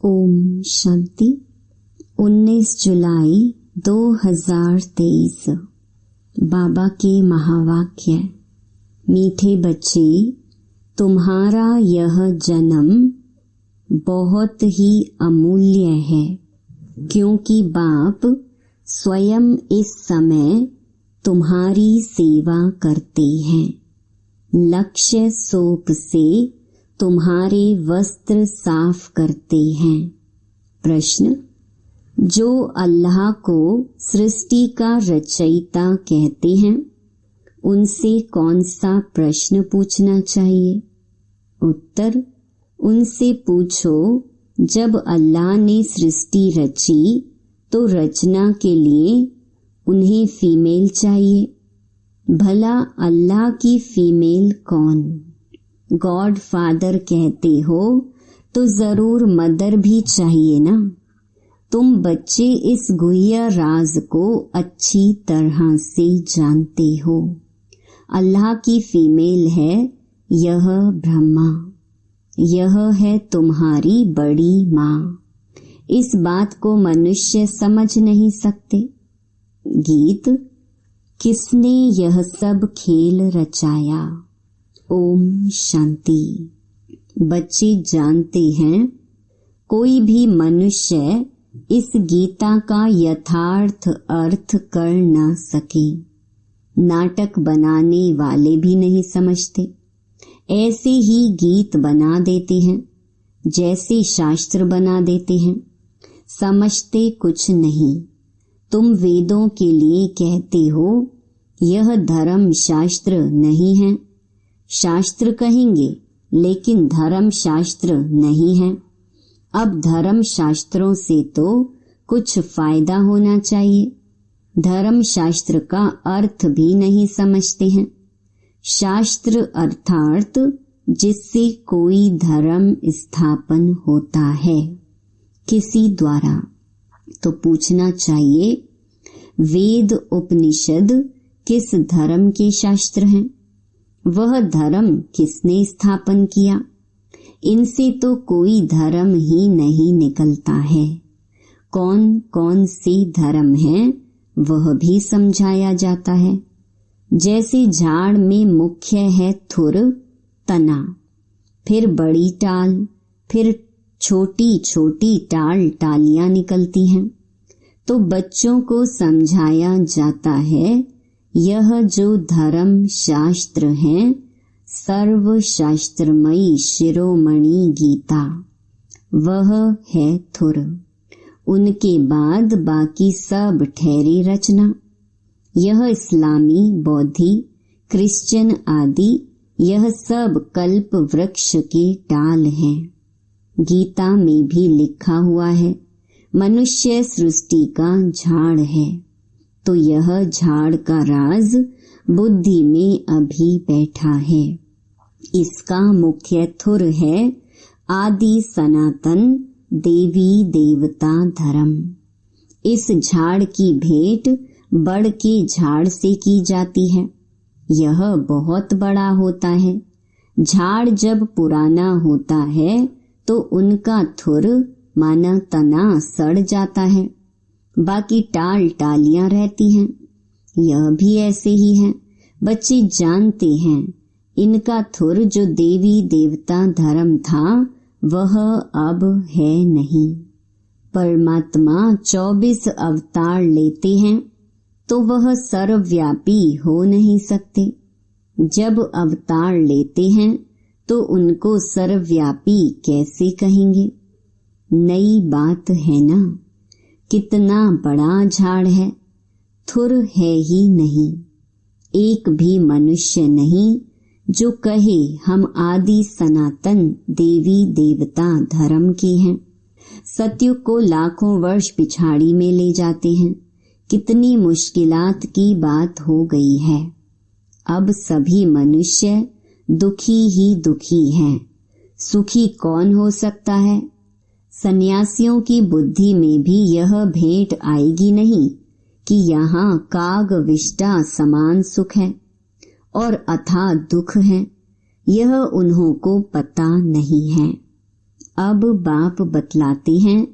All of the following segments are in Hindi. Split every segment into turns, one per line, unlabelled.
ओम शांति। 19 जुलाई 2023। बाबा के महावाक्य। मीठे बच्चे, तुम्हारा यह जन्म बहुत ही अमूल्य है, क्योंकि बाप स्वयं इस समय तुम्हारी सेवा करते हैं। लक्ष्य सोप से तुम्हारे वस्त्र साफ करते हैं। प्रश्न: जो अल्लाह को सृष्टि का रचयिता कहते हैं, उनसे कौन सा प्रश्न पूछना चाहिए? उत्तर: उनसे पूछो, जब अल्लाह ने सृष्टि रची तो रचना के लिए उन्हें फीमेल चाहिए। भला अल्लाह की फीमेल कौन? गॉड फादर कहते हो तो जरूर मदर भी चाहिए ना। तुम बच्चे इस गुह्य राज को अच्छी तरह से जानते हो। अल्लाह की फीमेल है यह ब्रह्मा, यह है तुम्हारी बड़ी माँ। इस बात को मनुष्य समझ नहीं सकते। गीत: किसने यह सब खेल रचाया? ओम शांति। बच्चे जानते हैं, कोई भी मनुष्य इस गीता का यथार्थ अर्थ कर न सके। नाटक बनाने वाले भी नहीं समझते, ऐसे ही गीत बना देते हैं, जैसे शास्त्र बना देते हैं। समझते कुछ नहीं। तुम वेदों के लिए कहते हो यह धर्म शास्त्र नहीं है। शास्त्र कहेंगे, लेकिन धर्म शास्त्र नहीं है। अब धर्म शास्त्रों से तो कुछ फायदा होना चाहिए। धर्म शास्त्र का अर्थ भी नहीं समझते हैं। शास्त्र अर्थात जिससे कोई धर्म स्थापन होता है किसी द्वारा। तो पूछना चाहिए, वेद उपनिषद किस धर्म के शास्त्र हैं? वह धर्म किसने स्थापन किया? इनसे तो कोई धर्म ही नहीं निकलता है। कौन कौन से धर्म हैं वह भी समझाया जाता है। जैसे झाड़ में मुख्य है थुर, तना, फिर बड़ी टाल, फिर छोटी छोटी टालियां निकलती हैं। तो बच्चों को समझाया जाता है, यह जो धर्म शास्त्र है, सर्व शास्त्रमयी शिरोमणि गीता, वह है थुर। उनके बाद बाकी सब ठहरी रचना। यह इस्लामी, बौद्धि, क्रिश्चियन आदि यह सब कल्प वृक्ष के टाल हैं। गीता में भी लिखा हुआ है, मनुष्य सृष्टि का झाड़ है। तो यह झाड़ का राज बुद्धि में अभी बैठा है। इसका मुख्य थुर है आदि सनातन देवी देवता धर्म। इस झाड़ की भेंट बड़ के झाड़ से की जाती है। यह बहुत बड़ा होता है। झाड़ जब पुराना होता है तो उनका थुर माना तना सड़ जाता है, बाकी टालियां रहती हैं। यह भी ऐसे ही है। बच्चे जानते हैं, इनका थुर जो देवी देवता धर्म था वह अब है नहीं। परमात्मा 24 अवतार लेते हैं तो वह सर्वव्यापी हो नहीं सकते। जब अवतार लेते हैं तो उनको सर्वव्यापी कैसे कहेंगे? नई बात है ना। कितना बड़ा झाड़ है, थुर है ही नहीं। एक भी मनुष्य नहीं जो कहे हम आदि सनातन देवी देवता धर्म के हैं। सतयुग को लाखों वर्ष पिछाड़ी में ले जाते हैं। कितनी मुश्किलात की बात हो गई है। अब सभी मनुष्य दुखी ही दुखी हैं। सुखी कौन हो सकता है? सन्यासियों की बुद्धि में भी यह भेंट आएगी नहीं कि यहाँ काग विष्टा समान सुख है और अथाह दुख है। यह उन्हों को पता नहीं है। अब बाप बतलाते हैं,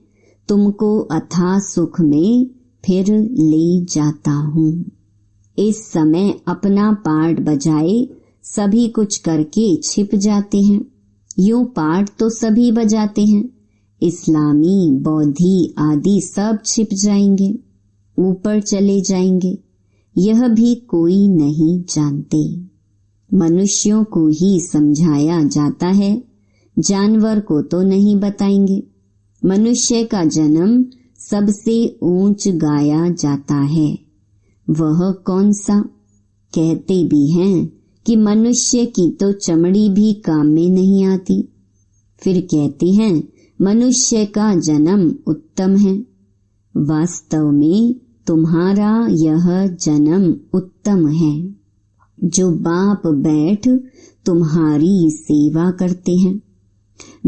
तुमको अथाह सुख में फिर ले जाता हूँ। इस समय अपना पार्ट बजाए सभी कुछ करके छिप जाते हैं। यूं पार्ट तो सभी बजाते हैं, इस्लामी, बौद्धि आदि सब छिप जाएंगे, ऊपर चले जाएंगे। यह भी कोई नहीं जानते। मनुष्यों को ही समझाया जाता है, जानवर को तो नहीं बताएंगे। मनुष्य का जन्म सबसे ऊंच गाया जाता है। वह कौन सा? कहते भी हैं कि मनुष्य की तो चमड़ी भी काम में नहीं आती। फिर कहते हैं मनुष्य का जन्म उत्तम है। वास्तव में तुम्हारा यह जन्म उत्तम है, जो बाप बैठ तुम्हारी सेवा करते हैं।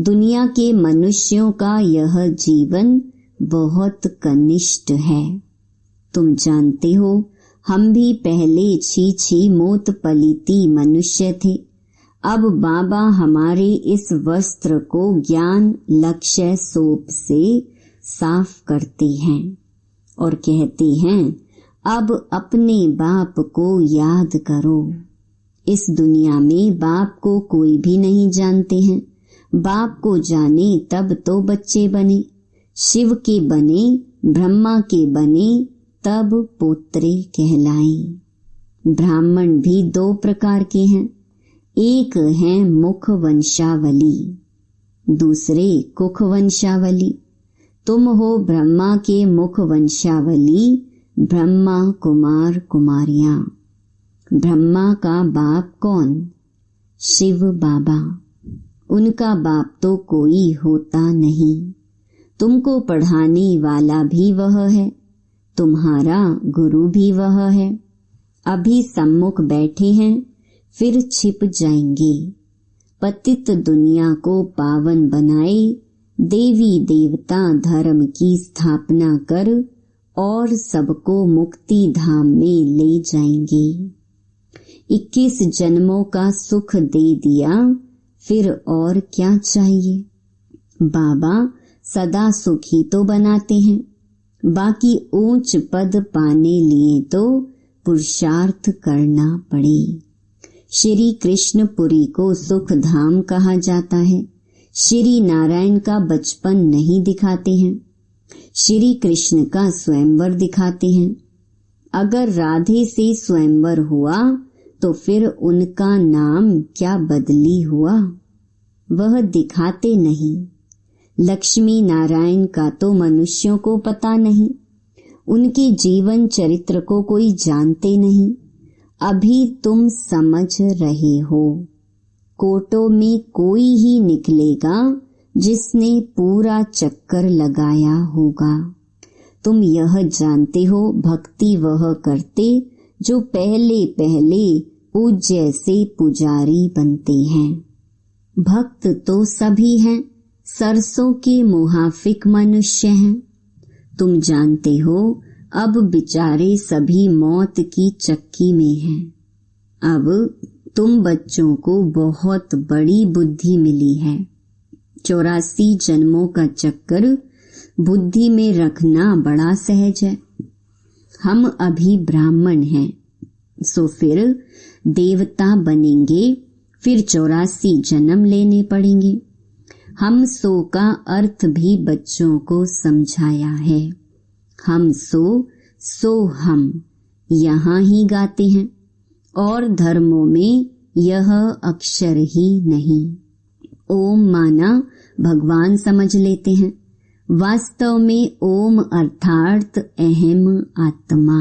दुनिया के मनुष्यों का यह जीवन बहुत कनिष्ठ है। तुम जानते हो, हम भी पहले छी छी मोत पलीती मनुष्य थे। अब बाबा हमारे इस वस्त्र को ज्ञान लक्ष्य सोप से साफ करते हैं और कहते हैं, अब अपने बाप को याद करो। इस दुनिया में बाप को कोई भी नहीं जानते हैं। बाप को जाने तब तो बच्चे बने, शिव के बने, ब्रह्मा के बने, तब पोत्रे कहलाएं। ब्राह्मण भी दो प्रकार के हैं, एक है मुख वंशावली, दूसरे कुख वंशावली। तुम हो ब्रह्मा के मुख वंशावली, ब्रह्मा कुमार कुमारियां। ब्रह्मा का बाप कौन? शिव बाबा। उनका बाप तो कोई होता नहीं। तुमको पढ़ाने वाला भी वह है, तुम्हारा गुरु भी वह है। अभी सम्मुख बैठे हैं, फिर छिप जाएंगे। पतित दुनिया को पावन बनाए, देवी देवता धर्म की स्थापना कर और सबको मुक्ति धाम में ले जाएंगे। 21 जन्मों का सुख दे दिया, फिर और क्या चाहिए? बाबा सदा सुखी तो बनाते हैं, बाकी ऊंच पद पाने लिए तो पुरुषार्थ करना पड़े। श्री कृष्णपुरी को सुख धाम कहा जाता है। श्री नारायण का बचपन नहीं दिखाते हैं, श्री कृष्ण का स्वयंवर दिखाते हैं। अगर राधे से स्वयंवर हुआ तो फिर उनका नाम क्या बदली हुआ? वह दिखाते नहीं। लक्ष्मी नारायण का तो मनुष्यों को पता नहीं, उनके जीवन चरित्र को कोई जानते नहीं। अभी तुम समझ रहे हो। कोटों में कोई ही निकलेगा जिसने पूरा चक्कर लगाया होगा। तुम यह जानते हो, भक्ति वह करते जो पहले पहले पूज्य से पुजारी बनते हैं। भक्त तो सभी हैं, सरसों के मुहाफिक मनुष्य हैं। तुम जानते हो, अब बेचारे सभी मौत की चक्की में हैं। अब तुम बच्चों को बहुत बड़ी बुद्धि मिली है। 84 जन्मों का चक्कर बुद्धि में रखना बड़ा सहज है। हम अभी ब्राह्मण हैं, सो फिर देवता बनेंगे, फिर 84 जन्म लेने पड़ेंगे। हम सो का अर्थ भी बच्चों को समझाया है। हम सो हम यहाँ ही गाते हैं और धर्मों में यह अक्षर ही नहीं। ओम माना भगवान समझ लेते हैं, वास्तव में ओम अर्थात अहम आत्मा।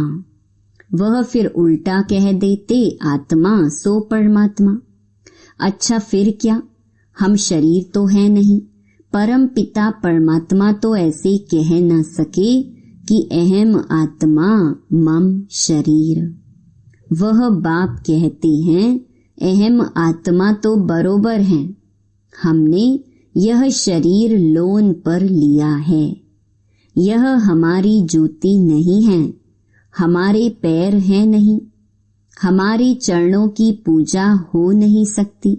वह फिर उल्टा कह देते, आत्मा सो परमात्मा। अच्छा फिर क्या, हम शरीर तो है नहीं। परम पिता परमात्मा तो ऐसे कह न सके कि अहम आत्मा मम शरीर। वह बाप कहते हैं अहम आत्मा तो बरोबर है, हमने यह शरीर लोन पर लिया है। यह हमारी जूती नहीं है, हमारे पैर हैं नहीं, हमारे चरणों की पूजा हो नहीं सकती।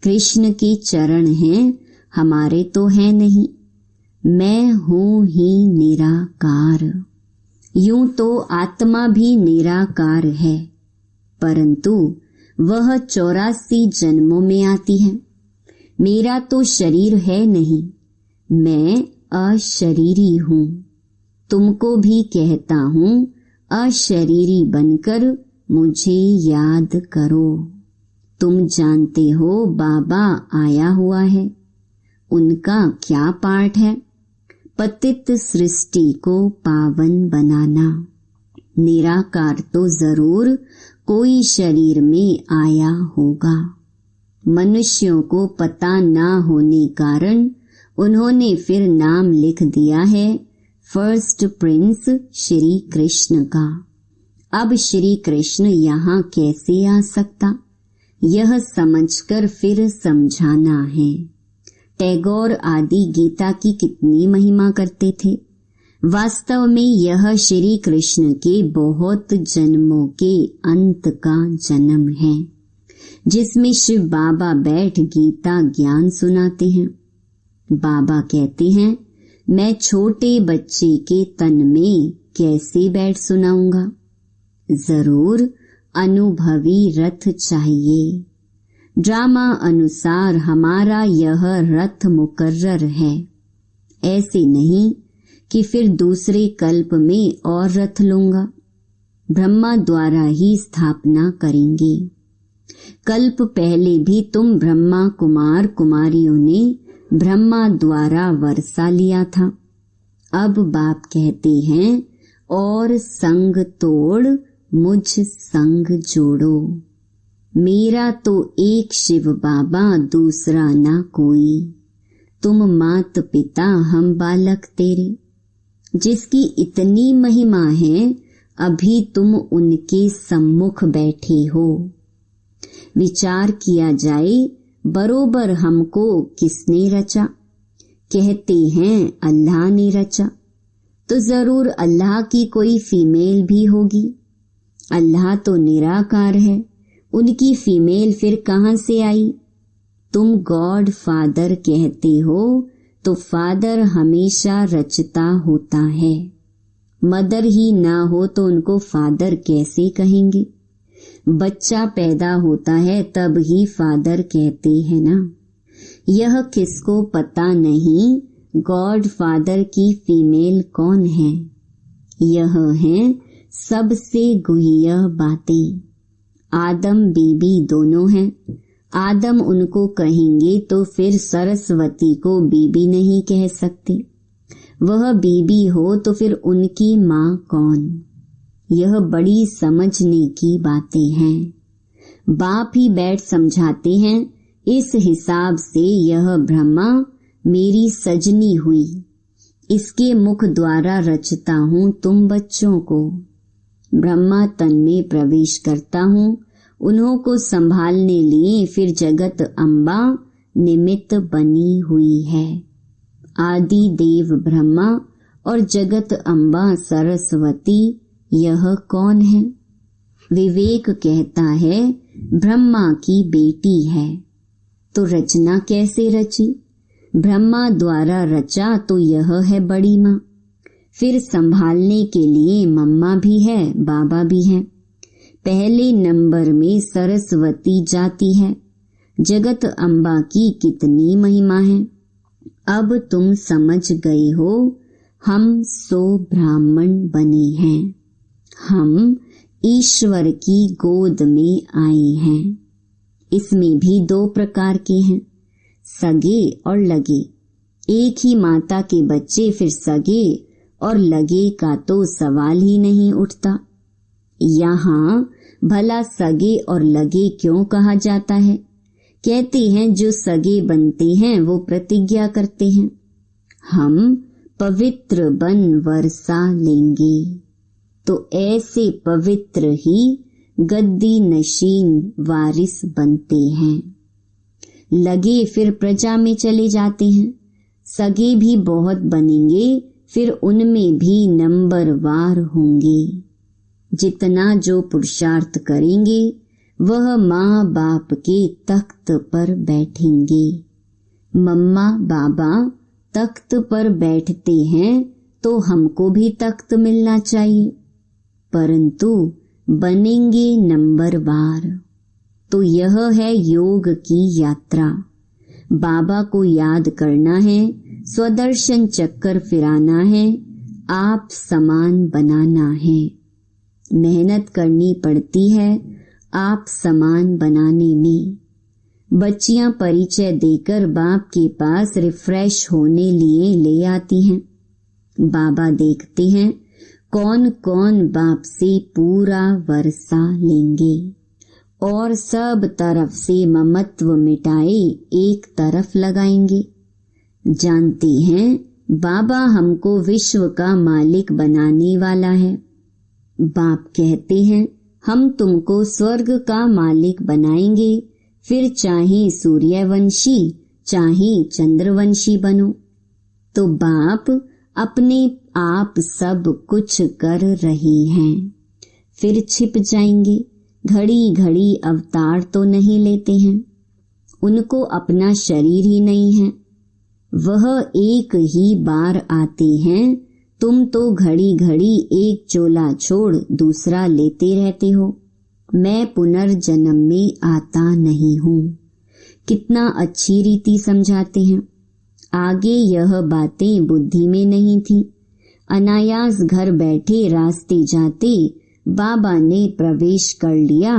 कृष्ण के चरण हैं, हमारे तो है नहीं, मैं हूँ ही निराकार। यूं तो आत्मा भी निराकार है, परंतु वह 84 जन्मों में आती है। मेरा तो शरीर है नहीं, मैं अशरीरी हूँ। तुमको भी कहता हूँ, अशरीरी बनकर मुझे याद करो। तुम जानते हो बाबा आया हुआ है, उनका क्या पाठ है? पतित सृष्टि को पावन बनाना। निराकार तो जरूर कोई शरीर में आया होगा। मनुष्यों को पता ना होने कारण उन्होंने फिर नाम लिख दिया है फर्स्ट प्रिंस श्री कृष्ण का। अब श्री कृष्ण यहाँ कैसे आ सकता, यह समझकर फिर समझाना है। टैगोर आदि गीता की कितनी महिमा करते थे। वास्तव में यह श्री कृष्ण के बहुत जन्मों के अंत का जन्म है, जिसमें शिव बाबा बैठ गीता ज्ञान सुनाते हैं। बाबा कहते हैं, मैं छोटे बच्चे के तन में कैसे बैठ सुनाऊंगा? जरूर अनुभवी रथ चाहिए। ड्रामा अनुसार हमारा यह रथ मुकर्रर है। ऐसे नहीं कि फिर दूसरे कल्प में और रथ लूंगा। ब्रह्मा द्वारा ही स्थापना करेंगे। कल्प पहले भी तुम ब्रह्मा कुमार कुमारियों ने ब्रह्मा द्वारा वर्षा लिया था। अब बाप कहते हैं, और संग तोड़ मुझ संग जोड़ो। मेरा तो एक शिव बाबा, दूसरा ना कोई। तुम मात पिता, हम बालक तेरे। जिसकी इतनी महिमा है, अभी तुम उनके सम्मुख बैठे हो। विचार किया जाए, बरोबर हमको किसने रचा? कहते हैं अल्लाह ने रचा, तो जरूर अल्लाह की कोई फीमेल भी होगी। अल्लाह तो निराकार है, उनकी फीमेल फिर कहाँ से आई? तुम गॉड फादर कहते हो, तो फादर हमेशा रचता होता है। मदर ही ना हो तो उनको फादर कैसे कहेंगे? बच्चा पैदा होता है तब ही फादर कहते हैं ना। यह किसको पता नहीं गॉड फादर की फीमेल कौन है? यह है सबसे गुह्य बातें। आदम बीबी दोनों हैं। आदम उनको कहेंगे तो फिर सरस्वती को बीबी नहीं कह सकते। वह बीबी हो तो फिर उनकी माँ कौन? यह बड़ी समझने की बातें हैं। बाप ही बैठ समझाते हैं। इस हिसाब से यह ब्रह्मा मेरी सजनी हुई, इसके मुख द्वारा रचता हूँ तुम बच्चों को। ब्रह्मा तन में प्रवेश करता हूँ, उन्हों को संभालने लिए फिर जगत अम्बा निमित्त बनी हुई है। आदि देव ब्रह्मा और जगत अम्बा सरस्वती, यह कौन है? विवेक कहता है ब्रह्मा की बेटी है। तो रचना कैसे रची? ब्रह्मा द्वारा रचा तो यह है बड़ी माँ। फिर संभालने के लिए मम्मा भी है, बाबा भी है। पहले नंबर में सरस्वती जाती है। जगत अम्बा की कितनी महिमा है। अब तुम समझ गए हो, हम सो ब्राह्मण बने हैं। हम ईश्वर की गोद में आए हैं। इसमें भी दो प्रकार के हैं, सगे और लगे। एक ही माता के बच्चे फिर सगे और लगे का तो सवाल ही नहीं उठता। यहाँ भला सगे और लगे क्यों कहा जाता है? कहते हैं जो सगे बनते हैं वो प्रतिज्ञा करते हैं, हम पवित्र बन वर्षा लेंगे। तो ऐसे पवित्र ही गद्दी नशीन वारिस बनते हैं। लगे फिर प्रजा में चले जाते हैं। सगे भी बहुत बनेंगे, फिर उनमें भी नंबरवार होंगे। जितना जो पुरुषार्थ करेंगे वह माँ बाप के तख्त पर बैठेंगे। मम्मा बाबा तख्त पर बैठते हैं तो हमको भी तख्त मिलना चाहिए, परंतु बनेंगे नंबरवार। तो यह है योग की यात्रा। बाबा को याद करना है, स्वदर्शन चक्कर फिराना है, आप समान बनाना है। मेहनत करनी पड़ती है आप समान बनाने में। बच्चियां परिचय देकर बाप के पास रिफ्रेश होने लिए ले आती हैं। बाबा देखते हैं कौन कौन बाप से पूरा वर्षा लेंगे और सब तरफ से ममत्व मिटाए एक तरफ लगाएंगे। जानते हैं बाबा हमको विश्व का मालिक बनाने वाला है। बाप कहते हैं हम तुमको स्वर्ग का मालिक बनाएंगे, फिर चाहे सूर्यवंशी चाहे चंद्रवंशी बनो। तो बाप अपने आप सब कुछ कर रहे हैं, फिर छिप जाएंगे। घड़ी घड़ी अवतार तो नहीं लेते हैं, उनको अपना शरीर ही नहीं है। वह एक ही बार आते हैं, तुम तो घड़ी घड़ी एक चोला छोड़ दूसरा लेते रहते हो। मैं पुनर्जन्म में आता नहीं हूँ। कितना अच्छी रीति समझाते हैं। आगे यह बातें बुद्धि में नहीं थी। अनायास घर बैठे रास्ते जाते बाबा ने प्रवेश कर लिया,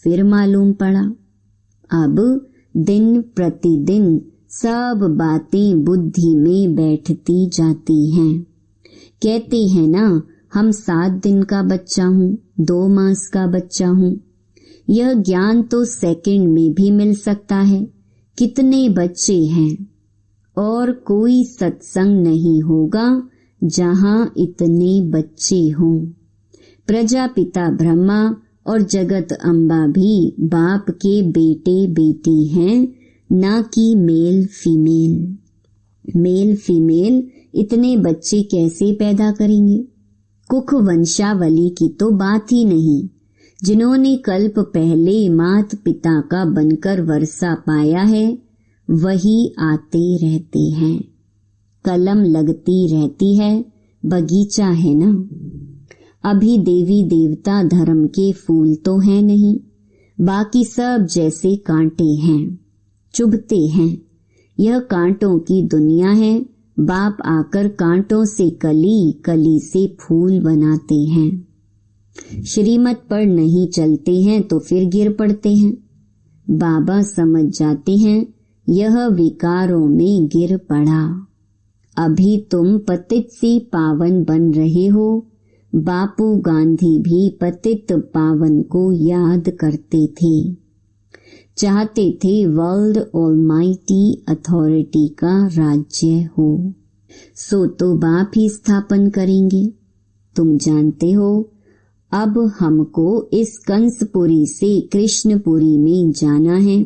फिर मालूम पड़ा। अब दिन प्रतिदिन सब बातें बुद्धि में बैठती जाती हैं। कहते हैं ना, हम 7 दिन का बच्चा हूँ, 2 मास का बच्चा हूँ। यह ज्ञान तो सेकंड में भी मिल सकता है। कितने बच्चे हैं और कोई सत्संग नहीं होगा जहाँ इतने बच्चे हों। प्रजापिता ब्रह्मा और जगत अम्बा भी बाप के बेटे बेटी हैं, ना कि मेल फीमेल। मेल फीमेल इतने बच्चे कैसे पैदा करेंगे? कुख वंशावली की तो बात ही नहीं। जिन्होंने कल्प पहले मात पिता का बनकर वर्षा पाया है, वही आते रहते हैं। कलम लगती रहती है, बगीचा है ना। अभी देवी देवता धर्म के फूल तो हैं नहीं, बाकी सब जैसे कांटे हैं, चुभते हैं। यह कांटों की दुनिया है। बाप आकर कांटों से कली, कली से फूल बनाते हैं। श्रीमत पर नहीं चलते हैं तो फिर गिर पड़ते हैं। बाबा समझ जाते हैं यह विकारों में गिर पड़ा। अभी तुम पतित से पावन बन रहे हो। बापू गांधी भी पतित पावन को याद करते थे, चाहते थे वर्ल्ड ऑलमाइटी अथॉरिटी का राज्य हो। सो तो बाप ही स्थापन करेंगे। तुम जानते हो, अब हमको इस कंसपुरी से कृष्णपुरी में जाना है।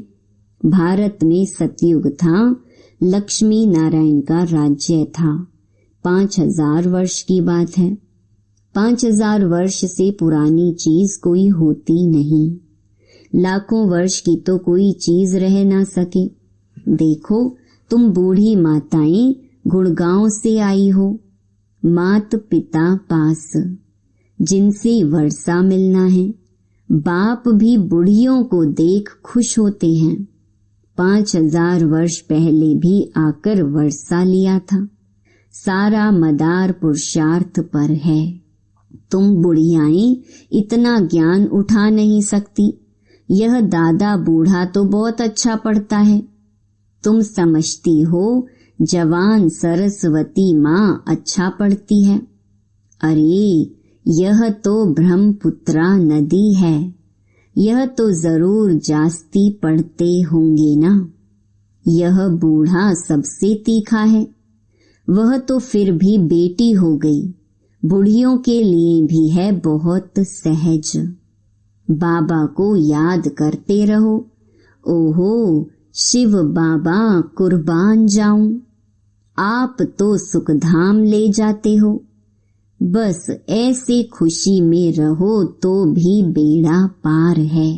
भारत में सतयुग था, लक्ष्मी नारायण का राज्य था। 5000 वर्ष की बात है। 5000 वर्ष से पुरानी चीज कोई होती नहीं। लाखों वर्ष की तो कोई चीज रह ना सके। देखो, तुम बूढ़ी माताएं गुड़गांव से आई हो, मात पिता पास, जिनसे वर्षा मिलना है। बाप भी बुढ़ियों को देख खुश होते हैं। 5000 वर्ष पहले भी आकर वर्षा लिया था। सारा मदार पुरुषार्थ पर है। तुम बुढ़ियाएं इतना ज्ञान उठा नहीं सकती। यह दादा बूढ़ा तो बहुत अच्छा पढ़ता है। तुम समझती हो जवान सरस्वती माँ अच्छा पढ़ती है। अरे, यह तो ब्रह्मपुत्रा नदी है। यह तो जरूर जास्ती पढ़ते होंगे ना। यह बूढ़ा सबसे तीखा है। वह तो फिर भी बेटी हो गई। बुढ़ियों के लिए भी है बहुत सहज। बाबा को याद करते रहो। ओहो, शिव बाबा कुर्बान जाऊं। आप तो सुखधाम ले जाते हो। बस ऐसे खुशी में रहो तो भी बेड़ा पार है।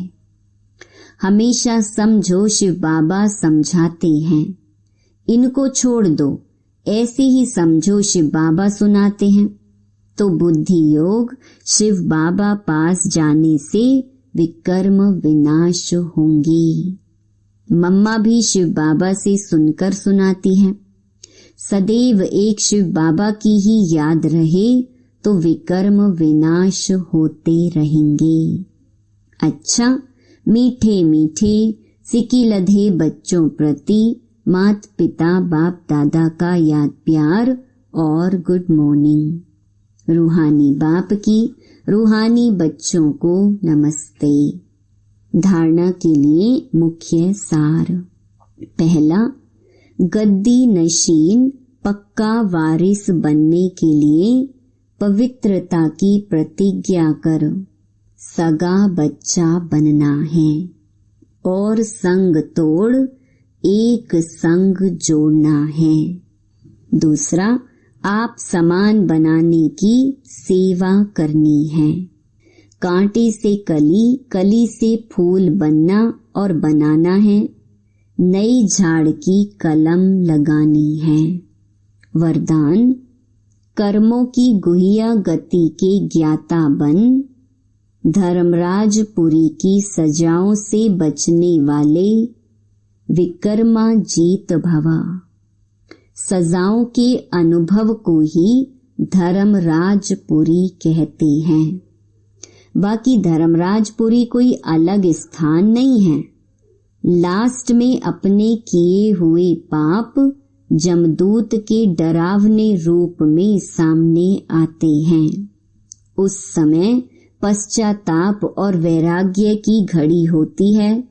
हमेशा समझो, शिव बाबा समझाते हैं इनको छोड़ दो, ऐसे ही समझो शिव बाबा सुनाते हैं। तो बुद्धि योग शिव बाबा पास जाने से विकर्म विनाश होंगी। मम्मा भी शिव बाबा से सुनकर सुनाती हैं। सदैव एक शिव बाबा की ही याद रहे तो विकर्म विनाश होते रहेंगे। अच्छा, मीठे मीठे सिकी लधे बच्चों प्रति मात पिता बाप दादा का याद प्यार और गुड मॉर्निंग। रूहानी बाप की रूहानी बच्चों को नमस्ते। धारणा के लिए मुख्य सार। पहला, गद्दी नशीन पक्का वारिस बनने के लिए पवित्रता की प्रतिज्ञा कर सगा बच्चा बनना है और संग तोड़ एक संग जोड़ना है। दूसरा, आप समान बनाने की सेवा करनी है। कांटे से कली, कली से फूल बनना और बनाना है। नई झाड़ की कलम लगानी है। वरदान, कर्मों की गुहिया गति के ज्ञाता बन धर्मराजपुरी की सजाओं से बचने वाले विकर्मा जीत भवा। सजाओं के अनुभव को ही धर्मराजपुरी कहते हैं। बाकी धर्मराजपुरी कोई अलग स्थान नहीं है। लास्ट में अपने किए हुए पाप जमदूत के डरावने रूप में सामने आते हैं। उस समय पश्चाताप और वैराग्य की घड़ी होती है।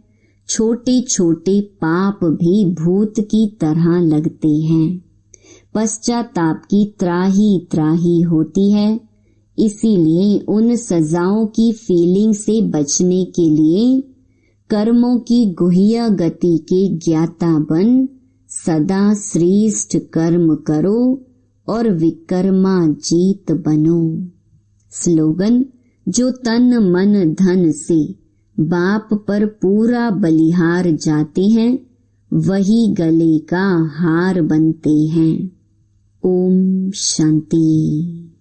छोटे छोटे पाप भी भूत की तरह लगते हैं। पश्चाताप की त्राही त्राही होती है। इसीलिए उन सजाओं की फीलिंग से बचने के लिए कर्मों की गुहिया गति के ज्ञाता बन सदा श्रेष्ठ कर्म करो और विकर्मा जीत बनो। स्लोगन, जो तन मन धन से बाप पर पूरा बलिहार जाते हैं वही गले का हार बनते हैं। ओम शांति।